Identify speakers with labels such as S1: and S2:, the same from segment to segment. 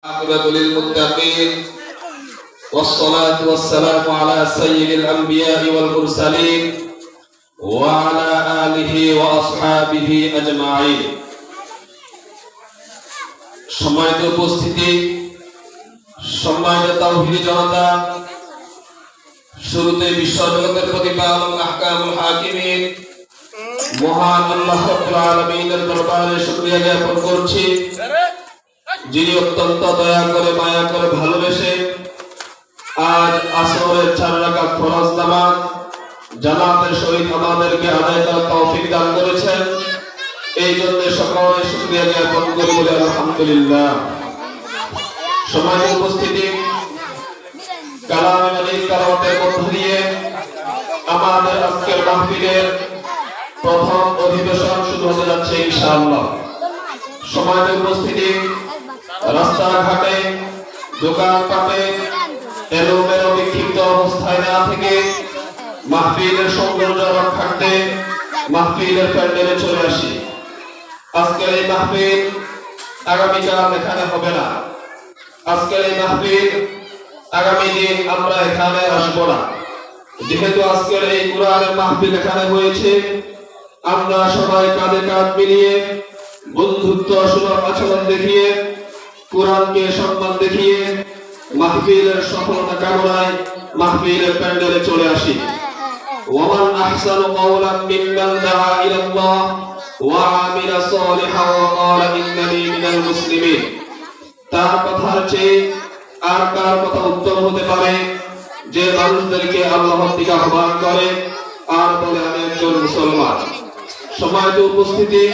S1: عاقبة للمتقين والصلاة والسلام على سيد الأنبياء والمرسلين وعلى آله وأصحابه أجمعين সম্মানিত উপস্থিতি সম্মানিত তাওহীদি জনতা শুরুতে বিশ্ব জগতের প্রতিপালক আহকামুল হাকিমিন মহান আল্লাহ রাব্বুল আলামিনের দরবারে শুকরিয়া জ্ঞাপন করছি যিনি অত্যন্ত দয়া করে মায়া করে ভালোবেসে আজ আসরের 4 রাকাত ফরজ নামাজ জামাতের সহিত আমাদেরকে আদায় করার তৌফিক দান করেছেন। এই জন্য সকলে শুকরিয়া জ্ঞাপন করি বলে আলহামদুলিল্লাহ। সম্মানিত উপস্থিতি, কালামে মালিক কালামের মধ্য দিয়ে আমাদের আজকের মাহফিলের প্রথম অধিবেশন শুরু হতে যাচ্ছে ইনশাআল্লাহ। সম্মানিত উপস্থিতি, রাস্তাঘাটে দোকানপাটে এলোমেলো বিক্ষিপ্ত অবস্থায় না থেকে মাহফিলের সৌন্দর্য রক্ষার্থে মাহফিলের প্যান্ডেলে চলে আসি। আজকের এই মাহফিল আগামীকাল এখানে হবে না। আজকের এই মাহফিল আগামী দিন আমরা এখানে আসবো না। যেহেতু আজকের এই কোরআনের মাহফিল এখানে হয়েছে, আমরা সবাই কাঁধে কাঁধ মিলিয়ে বন্ধুত্ব সুলভ আচরণ দেখিয়ে কোরআনকে সম্মান দেখিয়ে মাহফিলের সফলতা কামনায় মাহফিলের প্যান্ডেলে চলে আসি। ওয়ামান আহসানু কাওলান মিম্মান দাআ ইলাল্লাহ ওয়া আমিলা সালিহান ওয়া ক্বালা ইন্নানি মিনাল মুসলিমিন। তার কথার চেয়ে আর কার কথা উত্তম হতে পারে যে মানুষদেরকে আল্লাহর দিকে আহ্বান করে আর বলে আমি একজন মুসলমান। সম্মানিত উপস্থিতি,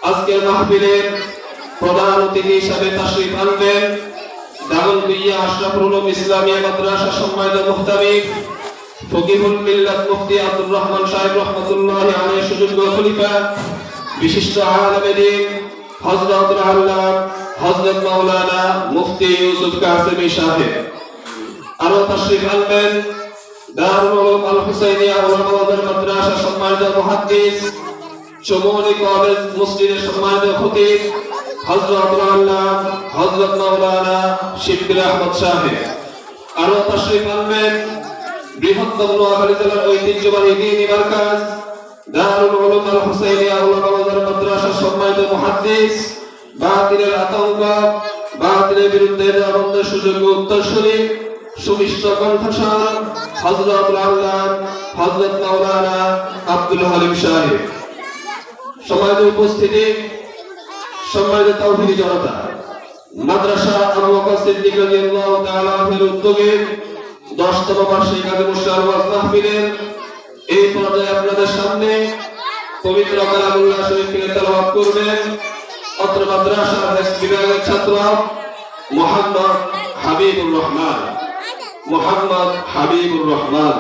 S1: আজকের মাহফিলের প্রধান অতিথি হিসেবে তাশরীফ আনবেন দাগনভূঞা আশরাফুল উলুম ইসলামিয়া মাদ্রাসা সম্মানিত মুহতামিম ফকিহুল মিল্লাত মুফতি আব্দুর রহমান সাহেব রাহমাতুল্লাহি আলাইহি সুযোগ্য খলিফা বিশিষ্ট আলেমে দ্বীন হযরত আল্লাহ হযরত মাওলানা মুফতি ইউসুফ কাসেমী সাহেব। আরো তাশরীফ আনবেন দারুল উলুম আল হুসাইনিয়া উলামা মাদ্রাসা সম্মানিত মুহাদ্দিস চৌমুহনী কলেজ মসজিদের সম্মানিত খতিব হযরত আল্লাহ হযরত মাওলানা শিবলি আহমদ সাহেব। আরো তাশরীফ আনবেন বৃহত্তম নোয়াখালী জেলার ঐতিহ্যবাহী দ্বীনি মারকাজ দারুল উলুম আল হুসাইনিয়া উলামা মাদ্রাসা সম্মানিত মুহাদ্দিস বাতিলের আতঙ্ক বাতিলের বিরুদ্ধে জবাবদের সুযোগ্য উত্তরসূরি সুমিষ্ট কণ্ঠস্বর হযরত আল্লাহ হযরত মাওলানা আব্দুল হালিম সাহেব। সম্মানিত উপস্থিতি, সম্মানিত তাওহীদি জনতা, মাদ্রাসা আবু বকর সিদ্দিক রাদিয়াল্লাহু তাআলা এর উদ্যোগে 10তম বার্ষিক কাজী মুশতার ওয়াজ মাহফিলের এই পর্যায়ে আপনাদের সামনে পবিত্র কালামুল্লাহ শরীফকে তেলাওয়াত করবেন অত্র মাদ্রাসার হেফজ বিভাগের ছাত্র মুহাম্মদ হাবিবুর রহমান।